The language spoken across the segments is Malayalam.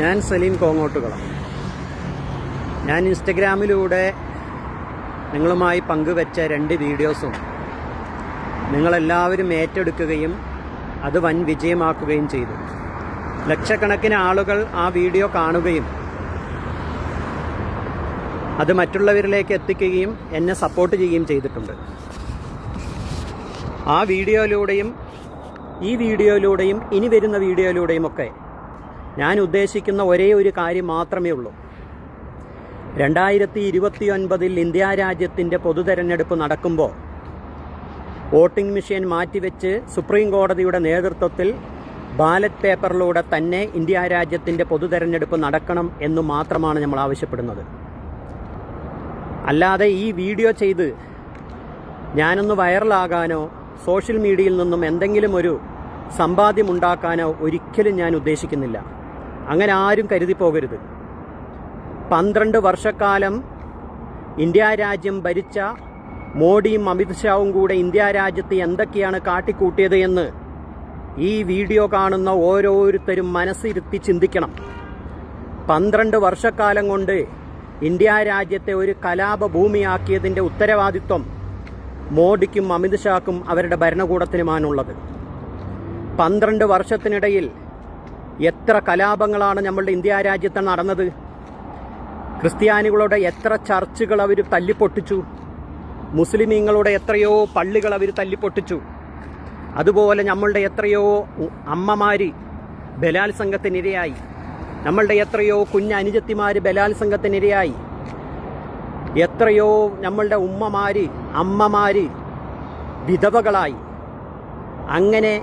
ഞാൻ സലീം കോങ്ങോട്ടുകളം. ഞാൻ ഇൻസ്റ്റഗ്രാമിലൂടെ നിങ്ങളുമായി പങ്കുവെച്ച 2 വീഡിയോസും നിങ്ങളെല്ലാവരും ഏറ്റെടുക്കുകയും അത് വൻ വിജയമാക്കുകയും ചെയ്തു. ലക്ഷക്കണക്കിന് ആളുകൾ ആ വീഡിയോ കാണുകയും അത് മറ്റുള്ളവരിലേക്ക് എത്തിക്കുകയും എന്നെ സപ്പോർട്ട് ചെയ്യുകയും ചെയ്തിട്ടുണ്ട്. ആ വീഡിയോയിലൂടെയും ഈ വീഡിയോയിലൂടെയും ഇനി വരുന്ന വീഡിയോയിലൂടെയും ഒക്കെ ഞാൻ ഉദ്ദേശിക്കുന്ന ഒരേ ഒരു കാര്യം മാത്രമേ ഉള്ളൂ. 2029 ഇന്ത്യ രാജ്യത്തിൻ്റെ പൊതുതെരഞ്ഞെടുപ്പ് നടക്കുമ്പോൾ വോട്ടിംഗ് മെഷീൻ മാറ്റിവെച്ച് സുപ്രീം കോടതിയുടെ നേതൃത്വത്തിൽ ബാലറ്റ് പേപ്പറിലൂടെ തന്നെ ഇന്ത്യ രാജ്യത്തിൻ്റെ പൊതുതെരഞ്ഞെടുപ്പ് നടക്കണം എന്ന് മാത്രമാണ് നമ്മൾ ആവശ്യപ്പെടുന്നത്. അല്ലാതെ ഈ വീഡിയോ ചെയ്ത് ഞാനൊന്ന് വൈറലാകാനോ സോഷ്യൽ മീഡിയയിൽ നിന്നും എന്തെങ്കിലും ഒരു സമ്പാദ്യമുണ്ടാക്കാനോ ഒരിക്കലും ഞാൻ ഉദ്ദേശിക്കുന്നില്ല. അങ്ങനെ ആരും കരുതി പോകരുത്. 12 വർഷക്കാലം ഇന്ത്യ രാജ്യം ഭരിച്ച മോഡിയും അമിത്ഷാവും കൂടെ ഇന്ത്യ രാജ്യത്ത് എന്തൊക്കെയാണ് കാട്ടിക്കൂട്ടിയത് എന്ന് ഈ വീഡിയോ കാണുന്ന ഓരോരുത്തരും മനസ്സിരുത്തി ചിന്തിക്കണം. 12 വർഷക്കാലം കൊണ്ട് ഇന്ത്യ രാജ്യത്തെ ഒരു കലാപഭൂമിയാക്കിയതിൻ്റെ ഉത്തരവാദിത്വം മോഡിക്കും അമിത്ഷാക്കും അവരുടെ ഭരണകൂടത്തിനുമാണുള്ളത്. 12 വർഷത്തിനിടയിൽ എത്ര കലാപങ്ങളാണ് നമ്മളുടെ ഇന്ത്യ രാജ്യത്ത് നടന്നത്? ക്രിസ്ത്യാനികളുടെ എത്ര ചർച്ചുകൾ അവർ തല്ലിപ്പൊട്ടിച്ചു, മുസ്ലിമീങ്ങളുടെ എത്രയോ പള്ളികൾ അവർ തല്ലിപ്പൊട്ടിച്ചു. അതുപോലെ നമ്മളുടെ എത്രയോ അമ്മമാർ ബലാത്സംഗത്തിനിരയായി, നമ്മളുടെ എത്രയോ കുഞ്ഞനുജത്തിമാർ ബലാത്സംഗത്തിനിരയായി, എത്രയോ നമ്മളുടെ ഉമ്മമാർ അമ്മമാർ വിധവകളായി. അങ്ങനെ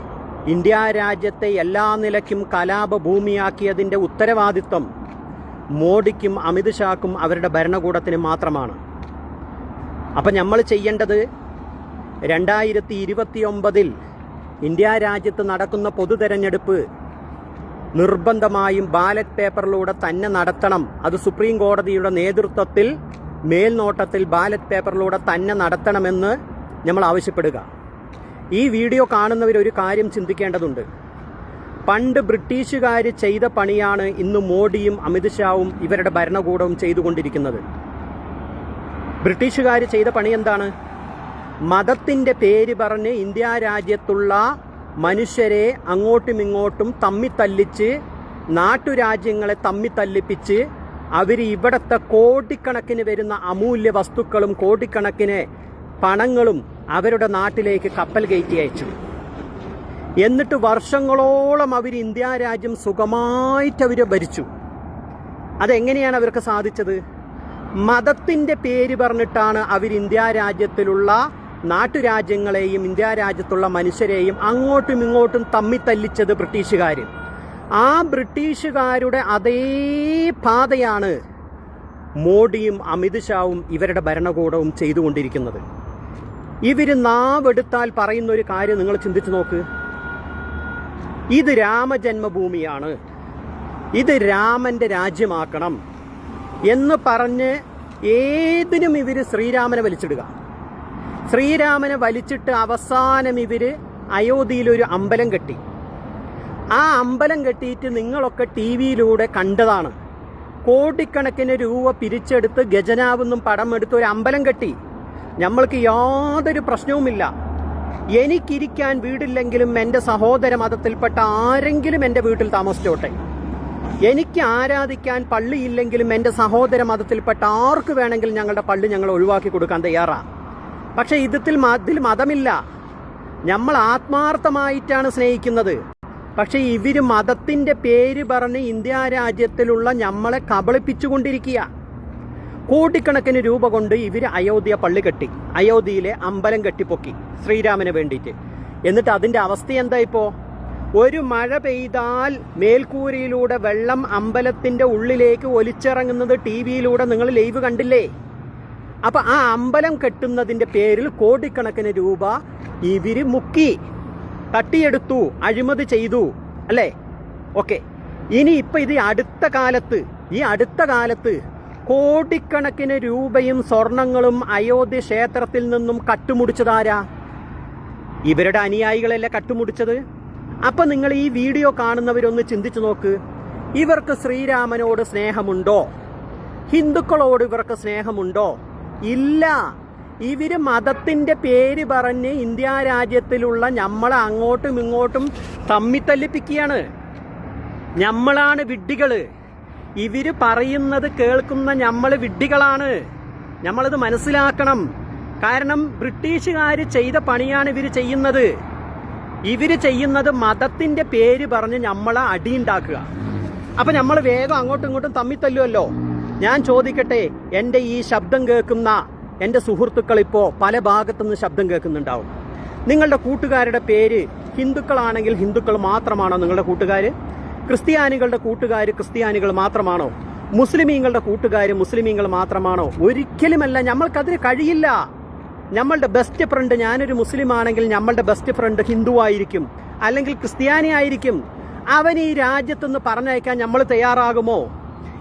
ഇന്ത്യ രാജ്യത്തെ എല്ലാ നിലയ്ക്കും കലാപഭൂമിയാക്കിയതിൻ്റെ ഉത്തരവാദിത്വം മോഡിക്കും അമിത്ഷാക്കും അവരുടെ ഭരണകൂടത്തിന് മാത്രമാണ്. അപ്പം നമ്മൾ ചെയ്യേണ്ടത് 2029 ഇന്ത്യ രാജ്യത്ത് നടക്കുന്ന പൊതുതെരഞ്ഞെടുപ്പ് നിർബന്ധമായും ബാലറ്റ് പേപ്പറിലൂടെ തന്നെ നടത്തണം. അത് സുപ്രീം കോടതിയുടെ നേതൃത്വത്തിൽ മേൽനോട്ടത്തിൽ ബാലറ്റ് പേപ്പറിലൂടെ തന്നെ നടത്തണമെന്ന് നമ്മൾ ആവശ്യപ്പെടുക. ഈ വീഡിയോ കാണുന്നവർ ഒരു കാര്യം ചിന്തിക്കേണ്ടതുണ്ട്. പണ്ട് ബ്രിട്ടീഷുകാർ ചെയ്ത പണിയാണ് ഇന്ന് മോഡിയും അമിത്ഷാവും ഇവരുടെ ഭരണകൂടവും ചെയ്തുകൊണ്ടിരിക്കുന്നത്. ബ്രിട്ടീഷുകാർ ചെയ്ത പണി എന്താണ്? മതത്തിൻ്റെ പേര് പറഞ്ഞ് ഇന്ത്യ രാജ്യത്തുള്ള മനുഷ്യരെ അങ്ങോട്ടും ഇങ്ങോട്ടും തമ്മിത്തല്ലിച്ച്, നാട്ടുരാജ്യങ്ങളെ തമ്മിത്തല്ലിപ്പിച്ച് അവർ ഇവിടുത്തെ കോടിക്കണക്കിന് വരുന്ന അമൂല്യ വസ്തുക്കളും കോടിക്കണക്കിന് പണങ്ങളും അവരുടെ നാട്ടിലേക്ക് കപ്പൽ കയറ്റി അയച്ചു. എന്നിട്ട് വർഷങ്ങളോളം അവർ ഇന്ത്യ രാജ്യം സുഖമായിട്ട് അവർ ഭരിച്ചു. അതെങ്ങനെയാണ് അവർക്ക് സാധിച്ചത്? മതത്തിൻ്റെ പേര് പറഞ്ഞിട്ടാണ് അവർ ഇന്ത്യ രാജ്യത്തിലുള്ള നാട്ടുരാജ്യങ്ങളെയും ഇന്ത്യ രാജ്യത്തുള്ള മനുഷ്യരെയും അങ്ങോട്ടും ഇങ്ങോട്ടും തമ്മിത്തല്ലിച്ചത് ബ്രിട്ടീഷുകാർ. ആ ബ്രിട്ടീഷുകാരുടെ അതേ പാതയാണ് മോഡിയും അമിത്ഷാവും ഇവരുടെ ഭരണകൂടവും ചെയ്തുകൊണ്ടിരിക്കുന്നത്. ഇവർ നാവെടുത്താൽ പറയുന്ന ഒരു കാര്യം നിങ്ങൾ ചിന്തിച്ചു നോക്ക്. ഇത് രാമജന്മഭൂമിയാണ്, ഇത് രാമൻ്റെ രാജ്യമാക്കണം എന്ന് പറഞ്ഞ് ഏതിനും ഇവർ ശ്രീരാമനെ വലിച്ചിടുക. ശ്രീരാമനെ വലിച്ചിട്ട് അവസാനം ഇവർ അയോധ്യയിലൊരു അമ്പലം കെട്ടി. ആ അമ്പലം കെട്ടിയിട്ട് നിങ്ങളൊക്കെ ടി വിയിലൂടെ കണ്ടതാണ്. കോടിക്കണക്കിന് രൂപ പിരിച്ചെടുത്ത് ഗജനാവെന്നും പടം എടുത്ത് ഒരു അമ്പലം കെട്ടി. നമ്മൾക്ക് യാതൊരു പ്രശ്നവുമില്ല. എനിക്കിരിക്കാൻ വീടില്ലെങ്കിലും എൻ്റെ സഹോദര മതത്തിൽപ്പെട്ട ആരെങ്കിലും എൻ്റെ വീട്ടിൽ താമസിച്ചോട്ടെ. എനിക്ക് ആരാധിക്കാൻ പള്ളിയില്ലെങ്കിലും എൻ്റെ സഹോദര മതത്തിൽപ്പെട്ട ആർക്ക് വേണമെങ്കിലും ഞങ്ങളുടെ പള്ളി ഞങ്ങൾ ഒഴിവാക്കി കൊടുക്കാൻ തയ്യാറാണ്. പക്ഷേ ഇതിൽ മതമില്ല. നമ്മൾ ആത്മാർത്ഥമായിട്ടാണ് സ്നേഹിക്കുന്നത്. പക്ഷേ ഇവർ മതത്തിൻ്റെ പേര് പറഞ്ഞ് ഇന്ത്യ രാജ്യത്തിലുള്ള നമ്മളെ കബളിപ്പിച്ചുകൊണ്ടിരിക്കുക. കോടിക്കണക്കിന് രൂപ കൊണ്ട് ഇവർ അയോധ്യ പള്ളി കെട്ടി, അയോധ്യയിലെ അമ്പലം കെട്ടിപ്പൊക്കി ശ്രീരാമന് വേണ്ടിയിട്ട്. എന്നിട്ട് അതിൻ്റെ അവസ്ഥ എന്താ? ഇപ്പോൾ ഒരു മഴ പെയ്താൽ മേൽക്കൂരയിലൂടെ വെള്ളം അമ്പലത്തിൻ്റെ ഉള്ളിലേക്ക് ഒലിച്ചിറങ്ങുന്നത് ടി വിയിലൂടെ നിങ്ങൾ ലൈവ് കണ്ടില്ലേ? അപ്പം ആ അമ്പലം കെട്ടുന്നതിൻ്റെ പേരിൽ കോടിക്കണക്കിന് രൂപ ഇവർ മുക്കി തട്ടിയെടുത്തു, അഴിമതി ചെയ്തു, അല്ലേ? ഓക്കെ. ഇനി ഇപ്പം ഇത് ഈ അടുത്ത കാലത്ത് കോടിക്കണക്കിന് രൂപയും സ്വർണങ്ങളും അയോധ്യ ക്ഷേത്രത്തിൽ നിന്നും കട്ടുമുടിച്ചതാരാ? ഇവരുടെ അനുയായികളല്ലേ കട്ടുമുടിച്ചത്. അപ്പം നിങ്ങൾ ഈ വീഡിയോ കാണുന്നവരൊന്ന് ചിന്തിച്ചു നോക്ക്. ഇവർക്ക് ശ്രീരാമനോട് സ്നേഹമുണ്ടോ? ഹിന്ദുക്കളോട് ഇവർക്ക് സ്നേഹമുണ്ടോ? ഇല്ല. ഇവര് മതത്തിന്റെ പേര് പറഞ്ഞ് ഇന്ത്യ രാജ്യത്തിലുള്ള നമ്മളെ അങ്ങോട്ടും ഇങ്ങോട്ടും തമ്മിത്തല്ലിപ്പിക്കുകയാണ്. നമ്മളാണ് വിഡ്ഢികള്. ഇവര് പറയുന്നത് കേൾക്കുന്ന നമ്മള് വിഡ്ഢികളാണ്. നമ്മളത് മനസ്സിലാക്കണം. കാരണം ബ്രിട്ടീഷുകാർ ചെയ്ത പണിയാണ് ഇവര് ചെയ്യുന്നത്. ഇവര് ചെയ്യുന്നത് മതത്തിന്റെ പേര് പറഞ്ഞ് നമ്മളെ അടിയുണ്ടാക്കുക. അപ്പൊ നമ്മൾ വേഗം അങ്ങോട്ടും ഇങ്ങോട്ടും തമ്മിത്തല്ലുമല്ലോ. ഞാൻ ചോദിക്കട്ടെ, എൻ്റെ ഈ ശബ്ദം കേൾക്കുന്ന എൻ്റെ സുഹൃത്തുക്കൾ ഇപ്പോൾ പല ഭാഗത്തുനിന്ന് ശബ്ദം കേൾക്കുന്നുണ്ടാവും. നിങ്ങളുടെ കൂട്ടുകാരുടെ പേര് ഹിന്ദുക്കളാണെങ്കിൽ ഹിന്ദുക്കൾ മാത്രമാണോ നിങ്ങളുടെ കൂട്ടുകാർ? ക്രിസ്ത്യാനികളുടെ കൂട്ടുകാർ ക്രിസ്ത്യാനികൾ മാത്രമാണോ? മുസ്ലിമീങ്ങളുടെ കൂട്ടുകാർ മുസ്ലിമീങ്ങൾ മാത്രമാണോ? ഒരിക്കലുമല്ല. നമ്മൾക്കതിന് കഴിയില്ല. നമ്മളുടെ ബെസ്റ്റ് ഫ്രണ്ട്, ഞാനൊരു മുസ്ലിം ആണെങ്കിൽ നമ്മളുടെ ബെസ്റ്റ് ഫ്രണ്ട് ഹിന്ദു ആയിരിക്കും, അല്ലെങ്കിൽ ക്രിസ്ത്യാനി ആയിരിക്കും. അവൻ ഈ രാജ്യത്തുനിന്ന് പറഞ്ഞയക്കാൻ നമ്മൾ തയ്യാറാകുമോ?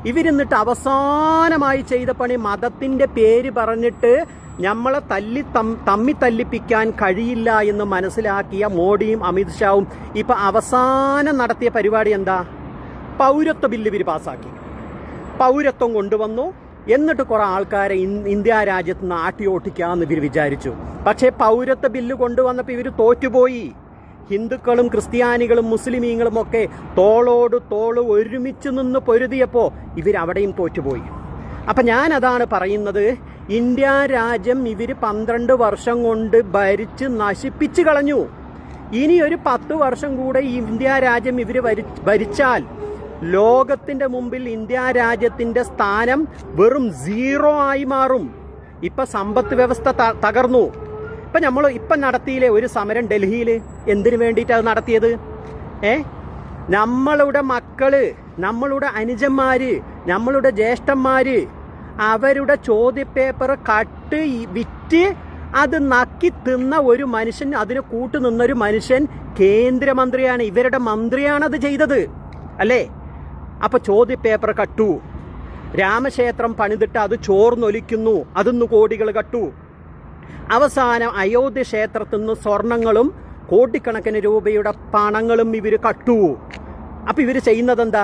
ഇവരിന്നിട്ട് അവസാനമായി ചെയ്ത പണി മതത്തിന്റെ പേര് പറഞ്ഞിട്ട് നമ്മളെ തമ്മി തല്ലിപ്പിക്കാൻ കഴിയില്ല എന്ന് മനസ്സിലാക്കിയ മോഡിയും അമിത്ഷാവും ഇപ്പൊ അവസാനം നടത്തിയ പരിപാടി എന്താ? പൗരത്വ ബില്ല് ഇവർ പാസ്സാക്കി. പൗരത്വം കൊണ്ടുവന്നു. എന്നിട്ട് കുറെ ആൾക്കാരെ ഇന്ത്യ രാജ്യത്ത് നിന്ന് ആട്ടി ഓട്ടിക്കാന്ന് ഇവർ വിചാരിച്ചു. പക്ഷേ പൗരത്വ ബില്ല് കൊണ്ടുവന്നപ്പോൾ ഇവർ തോറ്റുപോയി. ഹിന്ദുക്കളും ക്രിസ്ത്യാനികളും മുസ്ലിമീങ്ങളും ഒക്കെ തോളോട് തോള് ഒരുമിച്ച് നിന്ന് പൊരുതിയപ്പോൾ ഇവരവിടെയും തോറ്റുപോയി. അപ്പം ഞാൻ അതാണ് പറയുന്നത്, ഇന്ത്യ രാജ്യം ഇവർ 12 വർഷം കൊണ്ട് ഭരിച്ച് നശിപ്പിച്ചു കളഞ്ഞു. ഇനി ഒരു 10 വർഷം കൂടെ ഈ ഇന്ത്യ രാജ്യം ഇവർ ഭരിച്ചാൽ ലോകത്തിന്റെ മുമ്പിൽ ഇന്ത്യ രാജ്യത്തിന്റെ സ്ഥാനം വെറും 0 ആയി മാറും. ഇപ്പൊ സമ്പദ് വ്യവസ്ഥ തകർന്നു. ഇപ്പൊ നമ്മൾ ഇപ്പം നടത്തിയില്ലേ ഒരു സമരം ഡൽഹിയിൽ? എന്തിനു വേണ്ടിയിട്ടാണ് അത് നടത്തിയത്? നമ്മളുടെ മക്കള്, നമ്മളുടെ അനുജന്മാര്, നമ്മളുടെ ജ്യേഷ്ഠന്മാര് അവരുടെ ചോദ്യപേപ്പർ കട്ട് വിറ്റ് അത് നക്കി തിന്ന ഒരു മനുഷ്യൻ, അതിന് കൂട്ടുനിന്നൊരു മനുഷ്യൻ കേന്ദ്രമന്ത്രിയാണ്, ഇവരുടെ മന്ത്രിയാണ് അത് ചെയ്തത് അല്ലേ? അപ്പൊ ചോദ്യപേപ്പർ കട്ടു. രാമക്ഷേത്രം പണിതിട്ട് അത് ചോർന്നൊലിക്കുന്നു, അതിന്ന് കോടികൾ കട്ടു. അവസാനം അയോധ്യ ക്ഷേത്രത്തിൽ നിന്ന് സ്വർണങ്ങളും കോടിക്കണക്കിന് രൂപയുടെ പണങ്ങളും ഇവർ കട്ടു. അപ്പൊ ഇവർ ചെയ്യുന്നത് എന്താ?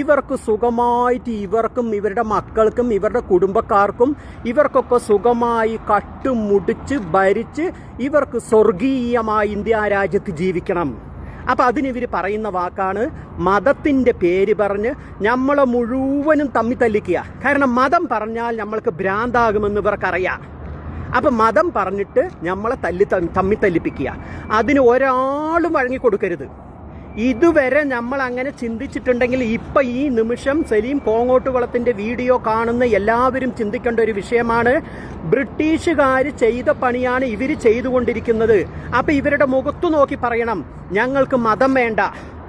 ഇവർക്ക് സുഖമായിട്ട് ഇവർക്കും ഇവരുടെ മക്കൾക്കും ഇവരുടെ കുടുംബക്കാർക്കും ഇവർക്കൊക്കെ സുഖമായി കട്ടുമുടിച്ച് ഭരിച്ച് ഇവർക്ക് സ്വർഗീയമായി ഇന്ത്യ രാജ്യത്ത് ജീവിക്കണം. അപ്പം അതിനിവർ പറയുന്ന വാക്കാണ് മതത്തിൻ്റെ പേര് പറഞ്ഞ് നമ്മളെ മുഴുവനും തമ്മിത്തല്ലിക്കുക. കാരണം മതം പറഞ്ഞാൽ നമ്മൾക്ക് ഭ്രാന്താകുമെന്ന് ഇവർക്കറിയാം. അപ്പം മതം പറഞ്ഞിട്ട് നമ്മളെ തമ്മിത്തല്ലിപ്പിക്കുക. അതിന് ഒരാളും വഴങ്ങിക്കൊടുക്കരുത്. ഇതുവരെ നമ്മൾ അങ്ങനെ ചിന്തിച്ചിട്ടുണ്ടെങ്കിൽ ഇപ്പം ഈ നിമിഷം സലീം കോങ്ങോട്ടുകുളത്തിൻ്റെ വീഡിയോ കാണുന്ന എല്ലാവരും ചിന്തിക്കേണ്ട ഒരു വിഷയമാണ്. ബ്രിട്ടീഷുകാർ ചെയ്ത പണിയാണ് ഇവർ ചെയ്തുകൊണ്ടിരിക്കുന്നത്. അപ്പം ഇവരുടെ മുഖത്തു നോക്കി പറയണം, ഞങ്ങൾക്ക് മതം വേണ്ട,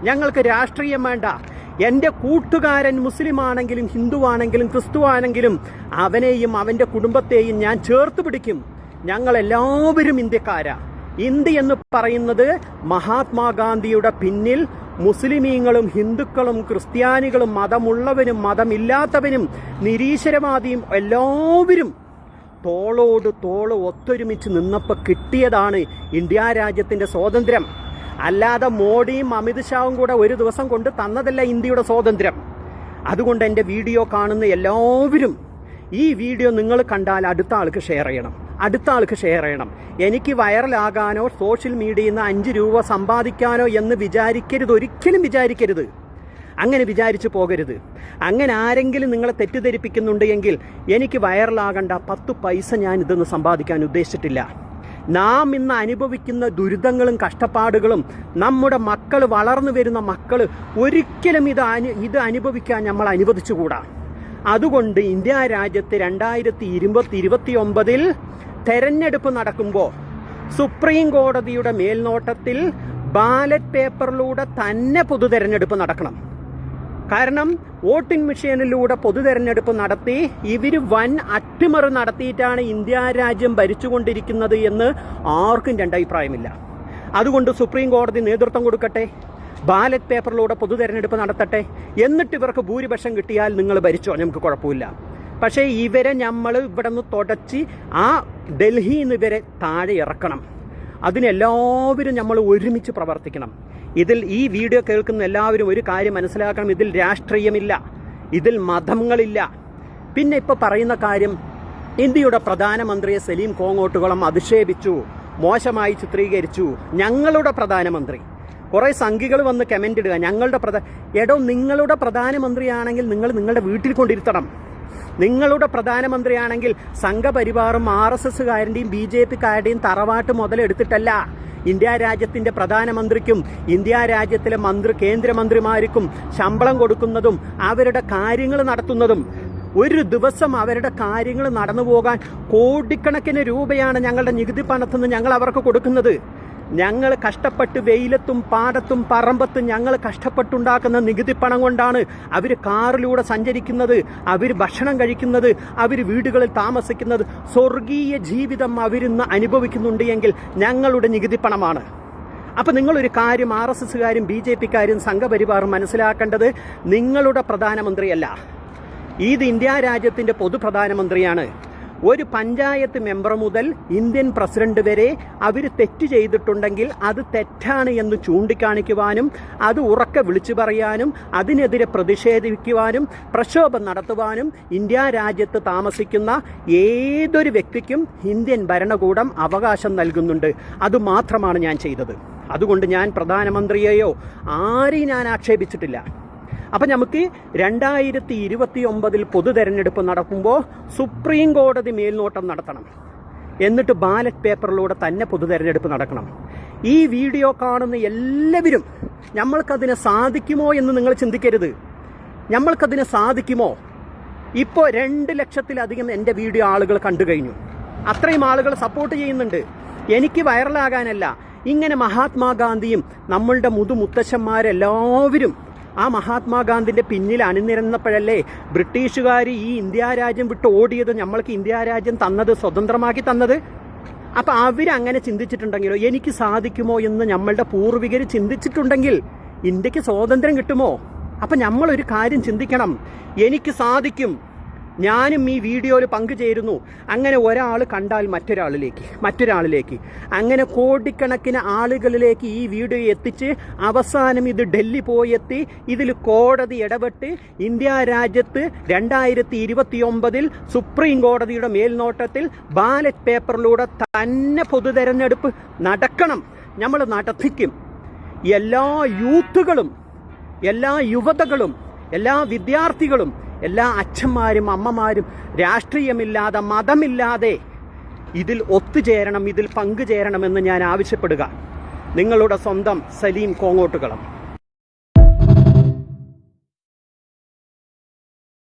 ഞങ്ങൾക്ക് രാഷ്ട്രീയം വേണ്ട. എൻ്റെ കൂട്ടുകാരൻ മുസ്ലിം ആണെങ്കിലും ഹിന്ദു ആണെങ്കിലും ക്രിസ്തു ആണെങ്കിലും അവനെയും അവൻ്റെ കുടുംബത്തെയും ഞാൻ ചേർത്ത് പിടിക്കും. ഞങ്ങളെല്ലാവരും ഇന്ത്യക്കാരാ. ഇന്ത്യ എന്ന് പറയുന്നത് മഹാത്മാഗാന്ധിയുടെ പിന്നിൽ മുസ്ലിമീങ്ങളും ഹിന്ദുക്കളും ക്രിസ്ത്യാനികളും മതമുള്ളവനും മതമില്ലാത്തവനും നിരീശ്വരവാദിയും എല്ലാവരും തോളോട് തോള് ഒത്തൊരുമിച്ച് നിന്നപ്പോൾ കിട്ടിയതാണ് ഇന്ത്യ രാജ്യത്തിൻ്റെ സ്വാതന്ത്ര്യം. അല്ലാതെ മോഡിയും അമിത്ഷാവും കൂടെ ഒരു ദിവസം കൊണ്ട് തന്നതല്ല ഇന്ത്യയുടെ സ്വാതന്ത്ര്യം. അതുകൊണ്ട് എൻ്റെ വീഡിയോ കാണുന്ന എല്ലാവരും ഈ വീഡിയോ നിങ്ങൾ കണ്ടാൽ അടുത്ത ആൾക്ക് ഷെയർ ചെയ്യണം. എനിക്ക് വൈറലാകാനോ സോഷ്യൽ മീഡിയയിൽ നിന്ന് 5 രൂപ സമ്പാദിക്കാനോ എന്ന് വിചാരിക്കരുത്, ഒരിക്കലും വിചാരിക്കരുത്. അങ്ങനെ വിചാരിച്ചു പോകരുത്. അങ്ങനെ ആരെങ്കിലും നിങ്ങളെ തെറ്റിദ്ധരിപ്പിക്കുന്നുണ്ട് എങ്കിൽ എനിക്ക് വൈറലാകണ്ട 10 പൈസ ഞാൻ ഇതൊന്നും സമ്പാദിക്കാൻ ഉദ്ദേശിച്ചിട്ടില്ല. നാം ഇന്ന് അനുഭവിക്കുന്ന ദുരിതങ്ങളും കഷ്ടപ്പാടുകളും നമ്മുടെ മക്കൾ, വളർന്നു വരുന്ന മക്കൾ ഒരിക്കലും ഇത് അനുഭവിക്കാൻ നമ്മൾ അനുവദിച്ചുകൂടാ. അതുകൊണ്ട് ഇന്ത്യ രാജ്യത്ത് 2029 തെരഞ്ഞെടുപ്പ് നടക്കുമ്പോൾ സുപ്രീം കോടതിയുടെ മേൽനോട്ടത്തിൽ ബാലറ്റ് പേപ്പറിലൂടെ തന്നെ പൊതു തെരഞ്ഞെടുപ്പ് നടക്കണം. കാരണം വോട്ടിംഗ് മെഷീനിലൂടെ പൊതു തെരഞ്ഞെടുപ്പ് നടത്തി ഇവർ വൻ അട്ടിമറി നടത്തിയിട്ടാണ് ഇന്ത്യ രാജ്യം ഭരിച്ചുകൊണ്ടിരിക്കുന്നത് എന്ന് ആർക്കും രണ്ടഭിപ്രായമില്ല. അതുകൊണ്ട് സുപ്രീം കോടതി നേതൃത്വം കൊടുക്കട്ടെ, ബാലറ്റ് പേപ്പറിലൂടെ പൊതു തെരഞ്ഞെടുപ്പ് നടത്തട്ടെ. എന്നിട്ട് ഇവർക്ക് ഭൂരിപക്ഷം കിട്ടിയാൽ നിങ്ങൾ ഭരിച്ചോ, നമുക്ക് കുഴപ്പമില്ല. പക്ഷേ ഇവരെ നമ്മൾ ഇവിടെ നിന്ന് തുടച്ച് ആ ഡൽഹിയിൽ നിന്ന് ഇവരെ താഴെ ഇറക്കണം. അതിനെല്ലാവരും നമ്മൾ ഒരുമിച്ച് പ്രവർത്തിക്കണം. ഇതിൽ ഈ വീഡിയോ കേൾക്കുന്ന എല്ലാവരും ഒരു കാര്യം മനസ്സിലാക്കണം, ഇതിൽ രാഷ്ട്രീയമില്ല, ഇതിൽ മതങ്ങളില്ല. പിന്നെ ഇപ്പോൾ പറയുന്ന കാര്യം, ഇന്ത്യയുടെ പ്രധാനമന്ത്രിയെ സലീം കോങ്ങോട്ടുകുളം അധിക്ഷേപിച്ചു, മോശമായി ചിത്രീകരിച്ചു. ഞങ്ങളുടെ പ്രധാനമന്ത്രി, കുറേ സംഘികൾ വന്ന് കമൻ്റ് ഇടുക, നിങ്ങളുടെ പ്രധാനമന്ത്രിയാണെങ്കിൽ നിങ്ങൾ നിങ്ങളുടെ വീട്ടിൽ കൊണ്ടിരുത്തണം. നിങ്ങളുടെ പ്രധാനമന്ത്രിയാണെങ്കിൽ സംഘപരിവാറും RSSകാരൻ്റെയും BJPക്കാരുടെയും തറവാട്ട് മുതലെടുത്തിട്ടല്ല ഇന്ത്യ രാജ്യത്തിൻ്റെ പ്രധാനമന്ത്രിക്കും ഇന്ത്യ രാജ്യത്തിലെ കേന്ദ്രമന്ത്രിമാർക്കും ശമ്പളം കൊടുക്കുന്നതും അവരുടെ കാര്യങ്ങൾ നടത്തുന്നതും. ഒരു ദിവസം അവരുടെ കാര്യങ്ങൾ നടന്നു പോകാൻ കോടിക്കണക്കിന് രൂപയാണ് ഞങ്ങളുടെ നികുതി പണത്തുനിന്ന് ഞങ്ങൾ അവർക്ക് കൊടുക്കുന്നത്. ഞങ്ങൾ കഷ്ടപ്പെട്ട് വെയിലത്തും പാടത്തും പറമ്പത്തും ഞങ്ങൾ കഷ്ടപ്പെട്ടുണ്ടാക്കുന്ന നികുതി പണം കൊണ്ടാണ് അവർ കാറിലൂടെ സഞ്ചരിക്കുന്നത്, അവർ ഭക്ഷണം കഴിക്കുന്നത്, അവർ വീടുകളിൽ താമസിക്കുന്നത്. സ്വർഗീയ ജീവിതം അവരിന്ന് അനുഭവിക്കുന്നുണ്ട് എങ്കിൽ ഞങ്ങളുടെ നികുതി പണമാണ്. അപ്പം നിങ്ങളൊരു കാര്യം RSSകാരും BJPക്കാരും സംഘപരിവാറും മനസ്സിലാക്കേണ്ടത്, നിങ്ങളുടെ പ്രധാനമന്ത്രിയല്ല, ഇത് ഇന്ത്യ രാജ്യത്തിൻ്റെ പൊതുപ്രധാനമന്ത്രിയാണ്. ഒരു പഞ്ചായത്ത് മെമ്പർ മുതൽ ഇന്ത്യൻ പ്രസിഡന്റ് വരെ അവർ തെറ്റ് ചെയ്തിട്ടുണ്ടെങ്കിൽ അത് തെറ്റാണ് എന്ന് ചൂണ്ടിക്കാണിക്കുവാനും അത് ഉറക്കെ വിളിച്ചു പറയാനും അതിനെതിരെ പ്രതിഷേധിക്കുവാനും പ്രക്ഷോഭം നടത്തുവാനും ഇന്ത്യ രാജ്യത്ത് താമസിക്കുന്ന ഏതൊരു വ്യക്തിക്കും ഇന്ത്യൻ ഭരണകൂടം അവകാശം നൽകുന്നുണ്ട്. അതുമാത്രമാണ് ഞാൻ ചെയ്തത്. അതുകൊണ്ട് ഞാൻ പ്രധാനമന്ത്രിയെയോ ആരെയും ഞാൻ ആക്ഷേപിച്ചിട്ടില്ല. അപ്പം നമുക്ക് 2029 പൊതു തെരഞ്ഞെടുപ്പ് നടക്കുമ്പോൾ സുപ്രീം കോടതി മേൽനോട്ടം നടത്തണം, എന്നിട്ട് ബാലറ്റ് പേപ്പറിലൂടെ തന്നെ പൊതു തെരഞ്ഞെടുപ്പ് നടക്കണം. ഈ വീഡിയോ കാണുന്ന എല്ലാവരും നമ്മൾക്കതിനെ സാധിക്കുമോ എന്ന് നിങ്ങൾ ചിന്തിക്കരുത്. നമ്മൾക്കതിനെ സാധിക്കുമോ? ഇപ്പോൾ 2 ലക്ഷത്തിലധികം എൻ്റെ വീഡിയോ ആളുകൾ കണ്ടു കഴിഞ്ഞു. അത്രയും ആളുകൾ സപ്പോർട്ട് ചെയ്യുന്നുണ്ട്. എനിക്ക് വൈറലാകാനല്ല, ഇങ്ങനെ മഹാത്മാഗാന്ധിയും നമ്മളുടെ മുത്തശ്ശന്മാരെല്ലാവരും ആ മഹാത്മാഗാന്ധിൻ്റെ പിന്നിൽ അണിനിരന്നപ്പോഴല്ലേ ബ്രിട്ടീഷുകാർ ഈ ഇന്ത്യ രാജ്യം വിട്ട് ഓടിയത്, നമ്മൾക്ക് ഇന്ത്യ രാജ്യം തന്നത്, സ്വതന്ത്രമാക്കി തന്നത്. അപ്പം അവരങ്ങനെ ചിന്തിച്ചിട്ടുണ്ടെങ്കിലോ, എനിക്ക് സാധിക്കുമോ എന്ന് നമ്മളുടെ പൂർവികർ ചിന്തിച്ചിട്ടുണ്ടെങ്കിൽ ഇന്ത്യക്ക് സ്വാതന്ത്ര്യം കിട്ടുമോ? അപ്പം നമ്മളൊരു കാര്യം ചിന്തിക്കണം, എനിക്ക് സാധിക്കും, ഞാനും ഈ വീഡിയോയിൽ പങ്കുചേരുന്നു. അങ്ങനെ ഒരാൾ കണ്ടാൽ മറ്റൊരാളിലേക്ക് അങ്ങനെ കോടിക്കണക്കിന് ആളുകളിലേക്ക് ഈ വീഡിയോ എത്തിച്ച് അവസാനം ഇത് ഡൽഹി പോയെത്തി ഇതിൽ കോടതി ഇടപെട്ട് ഇന്ത്യ രാജ്യത്ത് 2029 സുപ്രീം കോടതിയുടെ മേൽനോട്ടത്തിൽ ബാലറ്റ് പേപ്പറിലൂടെ തന്നെ പൊതു തെരഞ്ഞെടുപ്പ് നടക്കണം. നമ്മൾ നടത്തിക്കും. എല്ലാ യൂത്തുകളും, എല്ലാ യുവതകളും, എല്ലാ വിദ്യാർത്ഥികളും, എല്ലാ അച്ഛന്മാരും അമ്മമാരും രാഷ്ട്രീയമില്ലാതെ മതമില്ലാതെ ഇതിൽ ഒത്തുചേരണം, ഇതിൽ പങ്കുചേരണമെന്ന് ഞാൻ ആവശ്യപ്പെടുക. നിങ്ങളുടെ സ്വന്തം സലീം കോങ്ങോട്ടുകുളം.